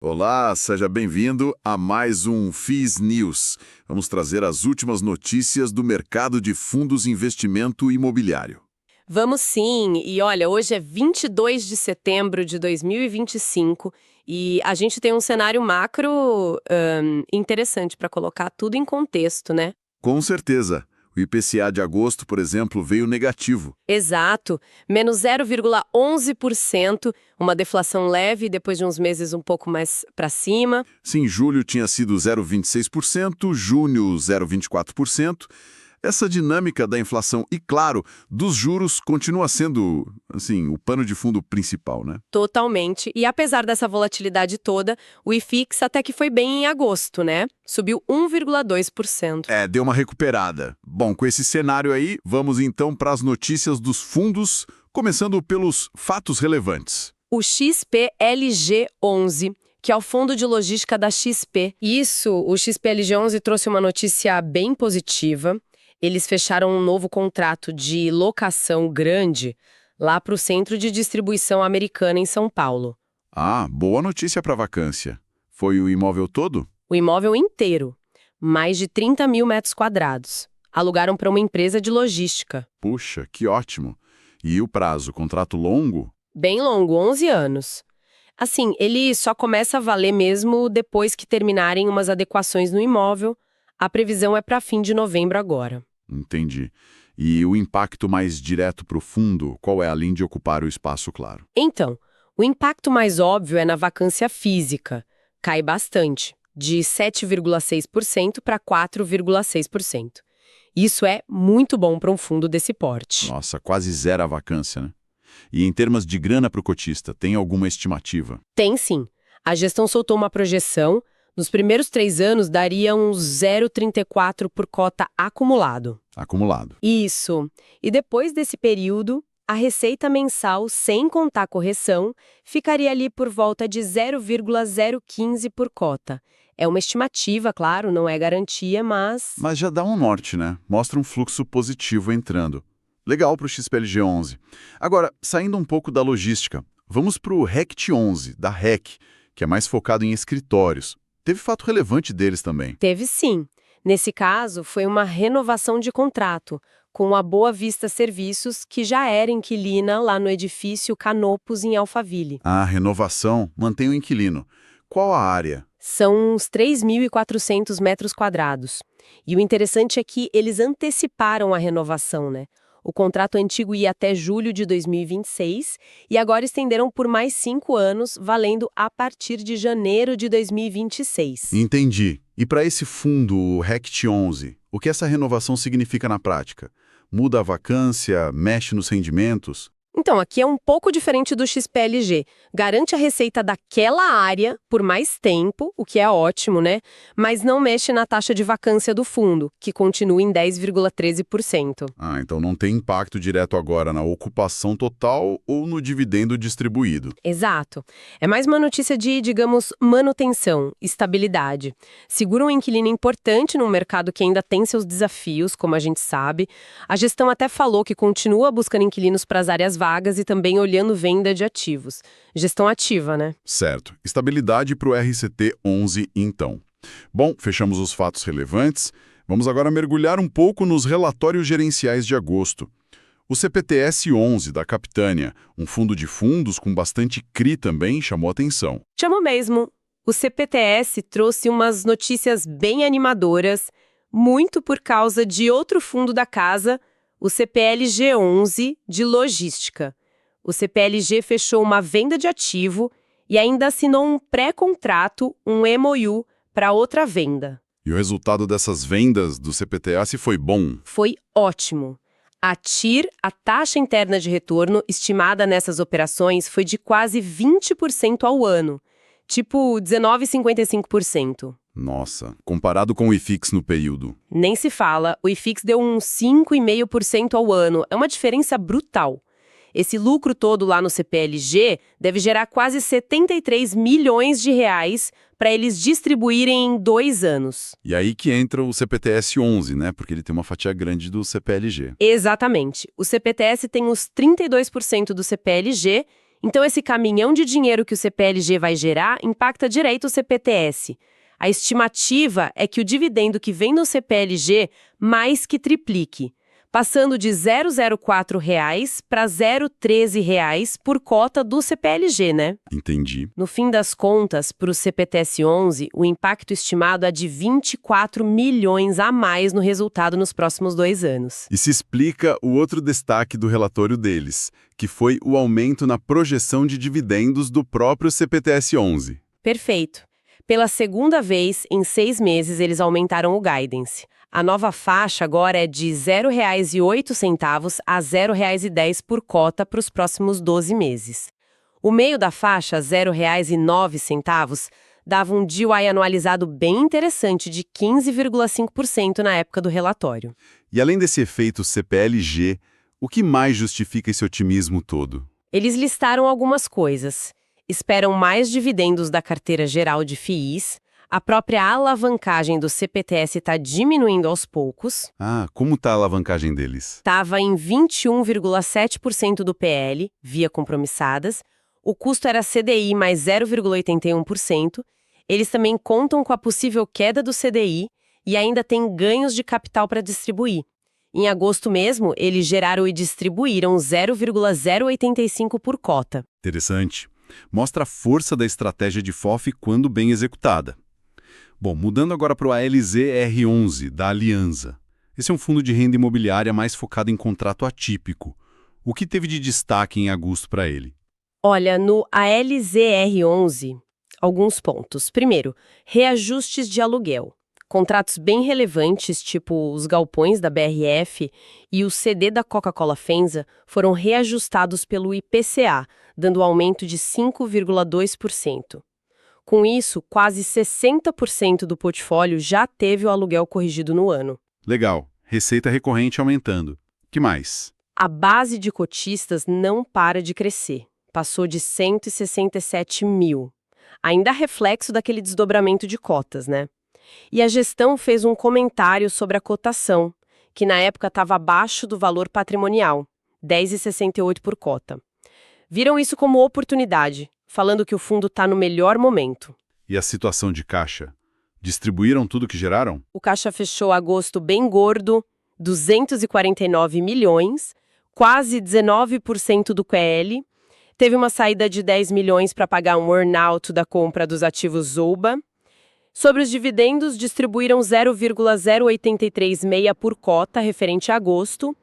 Olá, seja bem-vindo a mais um FIS News. Vamos trazer as últimas notícias do mercado de fundos de investimento imobiliário. Vamos sim, e olha, hoje é 22 de setembro de 2025 e a gente tem um cenário macro interessante para colocar tudo em contexto, né? Com certeza, o IPCA de agosto, por exemplo, veio negativo. Exato, menos 0,11%, uma deflação leve depois de uns meses um pouco mais para cima. Sim, julho tinha sido 0,26%, junho 0,24%. Essa dinâmica da inflação e, claro, dos juros continua sendo, assim, o pano de fundo principal, né? Totalmente. E apesar dessa volatilidade toda, o IFIX até que foi bem em agosto, né? Subiu 1,2%. Deu uma recuperada. Bom, com esse cenário aí, vamos então para as notícias dos fundos, começando pelos fatos relevantes. O XPLG11, que é o fundo de logística da XP. Isso, o XPLG11 trouxe uma notícia bem positiva. Eles fecharam um novo contrato de locação grande lá para o Centro de Distribuição Americana em São Paulo. Ah, boa notícia para a vacância. Foi o imóvel todo? O imóvel inteiro, mais de 30 mil metros quadrados. Alugaram para uma empresa de logística. Puxa, que ótimo. E o prazo, contrato longo? Bem longo, 11 anos. Assim, ele só começa a valer mesmo depois que terminarem umas adequações no imóvel. A previsão é para fim de novembro agora. Entendi. E o impacto mais direto para o fundo, qual é, além de ocupar o espaço, claro? Então, o impacto mais óbvio é na vacância física. Cai bastante, de 7,6% para 4,6%. Isso é muito bom para um fundo desse porte. Nossa, quase zero a vacância, né? E em termos de grana para o cotista, tem alguma estimativa? Tem sim. A gestão soltou uma projeção. Nos primeiros 3 anos, daria uns 0,34 por cota acumulado. Acumulado. Isso. E depois desse período, a receita mensal, sem contar correção, ficaria ali por volta de 0,015 por cota. É uma estimativa, claro, não é garantia, mas... Mas já dá um norte, né? Mostra um fluxo positivo entrando. Legal para o XPLG11. Agora, saindo um pouco da logística, vamos para o RECT11, da REC, que é mais focado em escritórios. Teve fato relevante deles também. Teve sim. Nesse caso, foi uma renovação de contrato, com a Boa Vista Serviços, que já era inquilina lá no edifício Canopus, em Alphaville. A renovação mantém o inquilino. Qual a área? São uns 3.400 metros quadrados. E o interessante é que eles anteciparam a renovação, né? O contrato antigo ia até julho de 2026 e agora estenderam por mais 5 anos, valendo a partir de janeiro de 2026. Entendi. E para esse fundo, o RECT11, o que essa renovação significa na prática? Muda a vacância, mexe nos rendimentos? Então, aqui é um pouco diferente do XPLG. Garante a receita daquela área por mais tempo, o que é ótimo, né? Mas não mexe na taxa de vacância do fundo, que continua em 10,13%. Ah, então não tem impacto direto agora na ocupação total ou no dividendo distribuído. Exato. É mais uma notícia de, digamos, manutenção, estabilidade. Segura um inquilino importante num mercado que ainda tem seus desafios, como a gente sabe. A gestão até falou que continua buscando inquilinos para as áreas vagas e também olhando venda de ativos. Gestão ativa, né? Certo. Estabilidade para o RCT11, então. Bom, fechamos os fatos relevantes. Vamos agora mergulhar um pouco nos relatórios gerenciais de agosto. O CPTS-11 da Capitânia, um fundo de fundos com bastante CRI também, chamou atenção. Chamou mesmo. O CPTS trouxe umas notícias bem animadoras, muito por causa de outro fundo da casa, o CPLG11 de logística. O CPLG fechou uma venda de ativo e ainda assinou um pré-contrato, um MOU, para outra venda. E o resultado dessas vendas do CPTS foi bom. Foi ótimo. A TIR, a taxa interna de retorno estimada nessas operações, foi de quase 20% ao ano, tipo 19,55%. Nossa, comparado com o IFIX no período. Nem se fala, o IFIX deu uns 5,5% ao ano, é uma diferença brutal. Esse lucro todo lá no CPLG deve gerar quase 73 milhões de reais para eles distribuírem em 2 anos. E aí que entra o CPTS-11, né? Porque ele tem uma fatia grande do CPLG. Exatamente. O CPTS tem os 32% do CPLG Então, esse caminhão de dinheiro que o CPLG vai gerar impacta direito o CPTS. A estimativa é que o dividendo que vem no CPLG mais que triplique, passando de R$ 0,04 para R$ 0,13 por cota do CPLG, né? Entendi. No fim das contas, para o CPTS-11, o impacto estimado é de 24 milhões a mais no resultado nos próximos 2 anos. E se explica o outro destaque do relatório deles, que foi o aumento na projeção de dividendos do próprio CPTS-11. Perfeito. Pela segunda vez, em 6 meses, eles aumentaram o guidance. A nova faixa agora é de R$ 0,08 a R$ 0,10 por cota para os próximos 12 meses. O meio da faixa, R$ 0,09, dava um DIY anualizado bem interessante de 15,5% na época do relatório. E além desse efeito CPLG, o que mais justifica esse otimismo todo? Eles listaram algumas coisas. Esperam mais dividendos da carteira geral de FIIs, a própria alavancagem do CPTS está diminuindo aos poucos. Ah, como está a alavancagem deles? Estava em 21,7% do PL, via compromissadas. O custo era CDI mais 0,81%. Eles também contam com a possível queda do CDI e ainda têm ganhos de capital para distribuir. Em agosto mesmo, eles geraram e distribuíram 0,085 por cota. Interessante. Mostra a força da estratégia de FOF quando bem executada. Bom, mudando agora para o ALZR11, da Alianza. Esse é um fundo de renda imobiliária mais focado em contrato atípico. O que teve de destaque em agosto para ele? Olha, no ALZR11, alguns pontos. Primeiro, reajustes de aluguel. Contratos bem relevantes, tipo os galpões da BRF e o CD da Coca-Cola FEMSA, foram reajustados pelo IPCA, dando aumento de 5,2%. Com isso, quase 60% do portfólio já teve o aluguel corrigido no ano. Legal. Receita recorrente aumentando. Que mais? A base de cotistas não para de crescer. Passou de 167 mil. Ainda reflexo daquele desdobramento de cotas, né? E a gestão fez um comentário sobre a cotação, que na época estava abaixo do valor patrimonial, R$ 10,68 por cota. Viram isso como oportunidade, falando que o fundo está no melhor momento. E a situação de caixa? Distribuíram tudo que geraram? O caixa fechou agosto bem gordo, 249 milhões, quase 19% do QL. Teve uma saída de 10 milhões para pagar um earn-out da compra dos ativos Zouba. Sobre os dividendos, distribuíram 0,0836 por cota referente a agosto,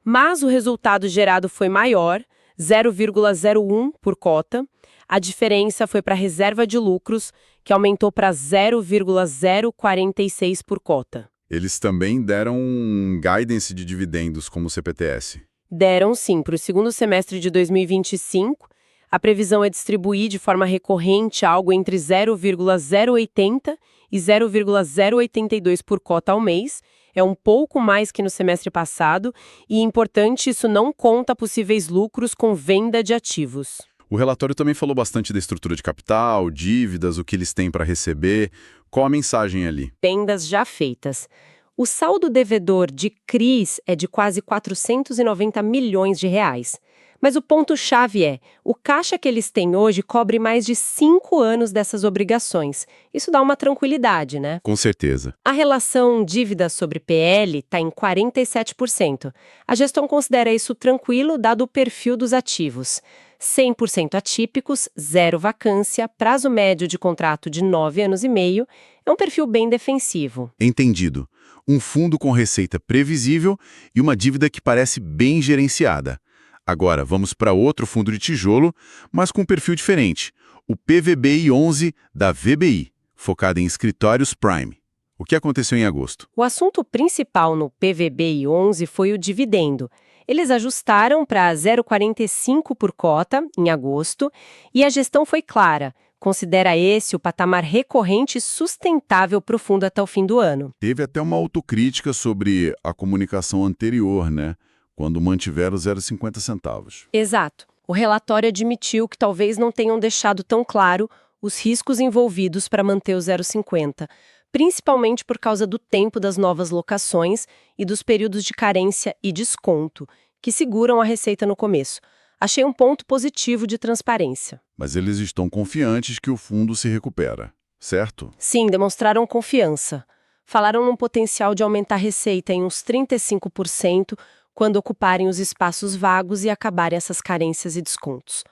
mas o resultado gerado foi maior, 0,01 por cota. A diferença foi para a reserva de lucros, que aumentou para 0,046 por cota. Eles também deram um guidance de dividendos como o CPTS. Deram sim, para o segundo semestre de 2025, a previsão é distribuir de forma recorrente algo entre 0,080 e 0,082 por cota ao mês. É um pouco mais que no semestre passado e, importante, isso não conta possíveis lucros com venda de ativos. O relatório também falou bastante da estrutura de capital, dívidas, o que eles têm para receber. Qual a mensagem ali? Vendas já feitas. O saldo devedor de CRIs é de quase 490 milhões de reais. Mas o ponto-chave é, o caixa que eles têm hoje cobre mais de 5 anos dessas obrigações. Isso dá uma tranquilidade, né? Com certeza. A relação dívida sobre PL está em 47%. A gestão considera isso tranquilo, dado o perfil dos ativos. 100% atípicos, zero vacância, prazo médio de contrato de 9 anos e meio. É um perfil bem defensivo. Entendido. Um fundo com receita previsível e uma dívida que parece bem gerenciada. Agora, vamos para outro fundo de tijolo, mas com um perfil diferente. O PVBI11 da VBI, focado em escritórios Prime. O que aconteceu em agosto? O assunto principal no PVBI11 foi o dividendo. Eles ajustaram para 0,45 por cota em agosto e a gestão foi clara. Considera esse o patamar recorrente e sustentável para o fundo até o fim do ano. Teve até uma autocrítica sobre a comunicação anterior, né? Quando mantiveram 0,50 centavos. Exato. O relatório admitiu que talvez não tenham deixado tão claro os riscos envolvidos para manter o 0,50, principalmente por causa do tempo das novas locações e dos períodos de carência e desconto, que seguram a receita no começo. Achei um ponto positivo de transparência. Mas eles estão confiantes que o fundo se recupera, certo? Sim, demonstraram confiança. Falaram num potencial de aumentar a receita em uns 35% quando ocuparem os espaços vagos e acabarem essas carências e descontos.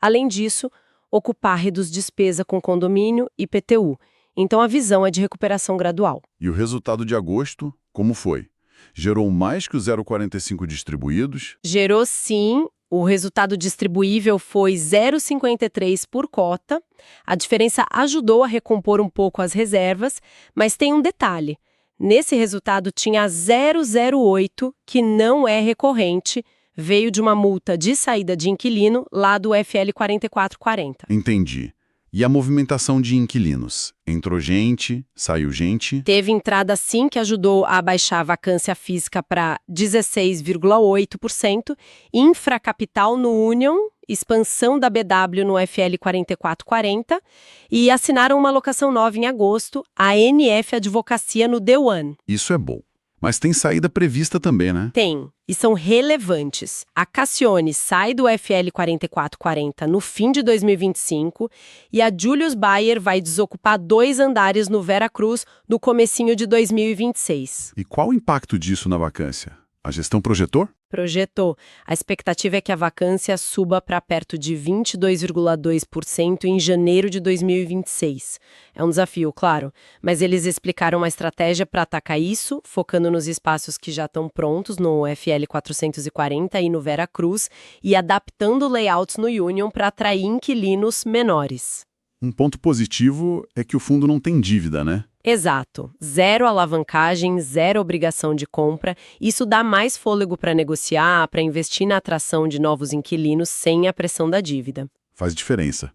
Além disso, ocupar reduz despesa com condomínio e PTU. Então a visão é de recuperação gradual. E o resultado de agosto, como foi? Gerou mais que os 0,45 distribuídos? Gerou sim, o resultado distribuível foi 0,53 por cota. A diferença ajudou a recompor um pouco as reservas, mas tem um detalhe. Nesse resultado tinha 0,08, que não é recorrente, veio de uma multa de saída de inquilino lá do FL 4440. Entendi. E a movimentação de inquilinos? Entrou gente, saiu gente? Teve entrada sim que ajudou a baixar a vacância física para 16,8%, infracapital no Union, expansão da BW no FL 4440 e assinaram uma locação nova em agosto, a NF Advocacia no The One. Isso é bom. Mas tem saída prevista também, né? Tem, e são relevantes. A Cassione sai do FL 4440 no fim de 2025 e a Julius Baer vai desocupar 2 andares no Vera Cruz no comecinho de 2026. E qual o impacto disso na vacância? A gestão projetou? Projetou. A expectativa é que a vacância suba para perto de 22,2% em janeiro de 2026. É um desafio, claro, mas eles explicaram uma estratégia para atacar isso, focando nos espaços que já estão prontos no FL 440 e no Vera Cruz e adaptando layouts no Union para atrair inquilinos menores. Um ponto positivo é que o fundo não tem dívida, né? Exato. Zero alavancagem, zero obrigação de compra. Isso dá mais fôlego para negociar, para investir na atração de novos inquilinos sem a pressão da dívida. Faz diferença.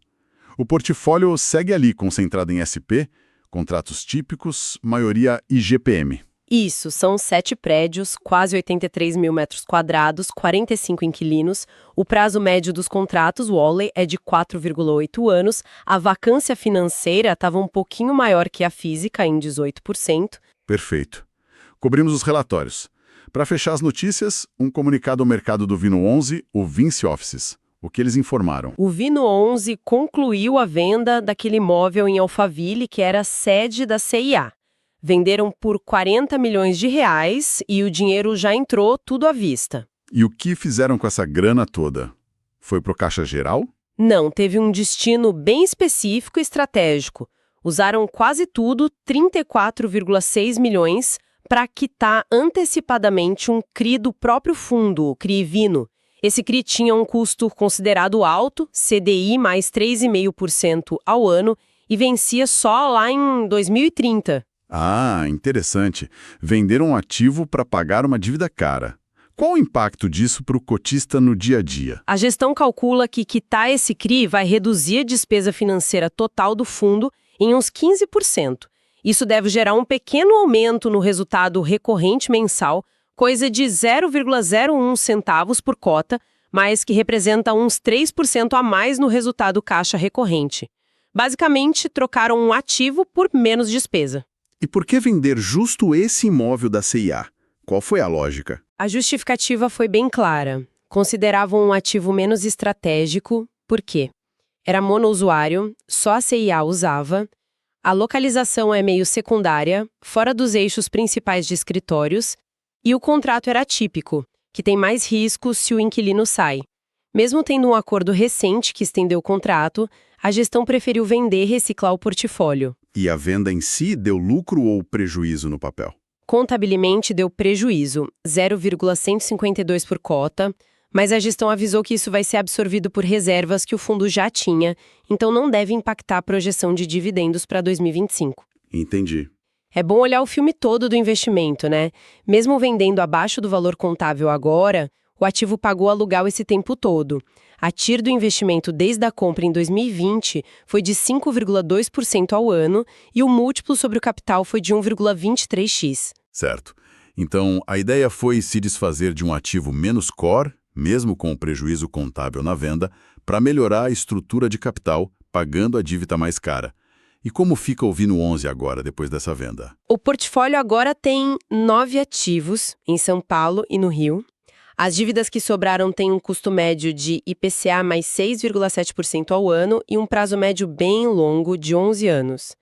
O portfólio segue ali, concentrado em SP, contratos típicos, maioria IGPM. Isso, são 7 prédios, quase 83 mil metros quadrados, 45 inquilinos. O prazo médio dos contratos, Wally, é de 4,8 anos. A vacância financeira estava um pouquinho maior que a física, em 18%. Perfeito. Cobrimos os relatórios. Para fechar as notícias, um comunicado ao mercado do Vino 11, o Vinci Offices. O que eles informaram? O Vino 11 concluiu a venda daquele imóvel em Alphaville, que era a sede da CIA. Venderam por 40 milhões de reais e o dinheiro já entrou tudo à vista. E o que fizeram com essa grana toda? Foi pro Caixa Geral? Não, teve um destino bem específico e estratégico. Usaram quase tudo, 34,6 milhões, para quitar antecipadamente um CRI do próprio fundo, o CRI Vino. Esse CRI tinha um custo considerado alto, CDI mais 3,5% ao ano, e vencia só lá em 2030. Ah, interessante. Venderam um ativo para pagar uma dívida cara. Qual o impacto disso para o cotista no dia a dia? A gestão calcula que quitar esse CRI vai reduzir a despesa financeira total do fundo em uns 15%. Isso deve gerar um pequeno aumento no resultado recorrente mensal, coisa de 0,01 centavos por cota, mas que representa uns 3% a mais no resultado caixa recorrente. Basicamente, trocaram um ativo por menos despesa. E por que vender justo esse imóvel da CIA? Qual foi a lógica? A justificativa foi bem clara. Consideravam um ativo menos estratégico, por quê? Era monousuário, só a CIA usava, a localização é meio secundária, fora dos eixos principais de escritórios, e o contrato era atípico, que tem mais risco se o inquilino sai. Mesmo tendo um acordo recente que estendeu o contrato, a gestão preferiu vender e reciclar o portfólio. E a venda em si deu lucro ou prejuízo no papel? Contabilmente deu prejuízo, 0,152 por cota, mas a gestão avisou que isso vai ser absorvido por reservas que o fundo já tinha, então não deve impactar a projeção de dividendos para 2025. Entendi. É bom olhar o filme todo do investimento, né? Mesmo vendendo abaixo do valor contável agora, o ativo pagou aluguel esse tempo todo. A TIR do investimento desde a compra em 2020 foi de 5,2% ao ano e o múltiplo sobre o capital foi de 1,23x. Certo. Então, a ideia foi se desfazer de um ativo menos core, mesmo com o prejuízo contábil na venda, para melhorar a estrutura de capital, pagando a dívida mais cara. E como fica o Vino 11 agora, depois dessa venda? O portfólio agora tem 9 ativos em São Paulo e no Rio. As dívidas que sobraram têm um custo médio de IPCA mais 6,7% ao ano e um prazo médio bem longo de 11 anos.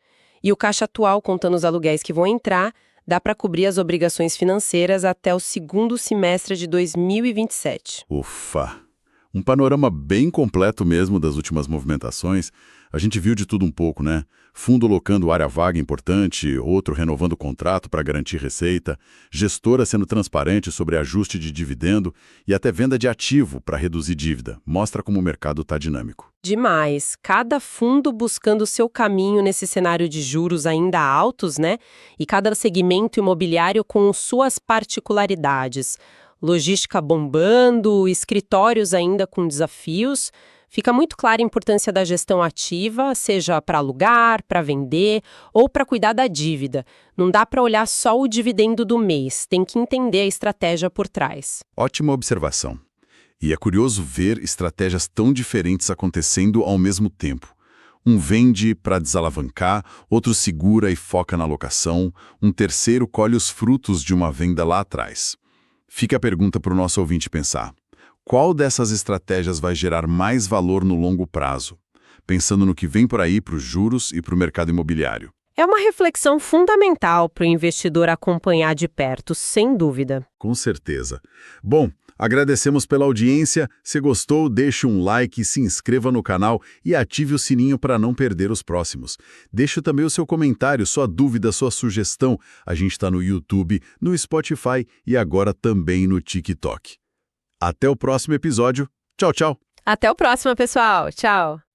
E o caixa atual, contando os aluguéis que vão entrar, dá para cobrir as obrigações financeiras até o segundo semestre de 2027. Ufa! Um panorama bem completo mesmo das últimas movimentações. A gente viu de tudo um pouco, né? Fundo locando área vaga importante, outro renovando o contrato para garantir receita, gestora sendo transparente sobre ajuste de dividendo e até venda de ativo para reduzir dívida. Mostra como o mercado está dinâmico. Demais. Cada fundo buscando o seu caminho nesse cenário de juros ainda altos, né? E cada segmento imobiliário com suas particularidades. Logística bombando, escritórios ainda com desafios. Fica muito clara a importância da gestão ativa, seja para alugar, para vender ou para cuidar da dívida. Não dá para olhar só o dividendo do mês, tem que entender a estratégia por trás. Ótima observação. E é curioso ver estratégias tão diferentes acontecendo ao mesmo tempo. Um vende para desalavancar, outro segura e foca na locação, um terceiro colhe os frutos de uma venda lá atrás. Fica a pergunta para o nosso ouvinte pensar. Qual dessas estratégias vai gerar mais valor no longo prazo? Pensando no que vem por aí para os juros e para o mercado imobiliário. É uma reflexão fundamental para o investidor acompanhar de perto, sem dúvida. Com certeza. Bom, agradecemos pela audiência. Se gostou, deixe um like, se inscreva no canal e ative o sininho para não perder os próximos. Deixe também o seu comentário, sua dúvida, sua sugestão. A gente está no YouTube, no Spotify e agora também no TikTok. Até o próximo episódio. Tchau, tchau. Até o próximo, pessoal. Tchau.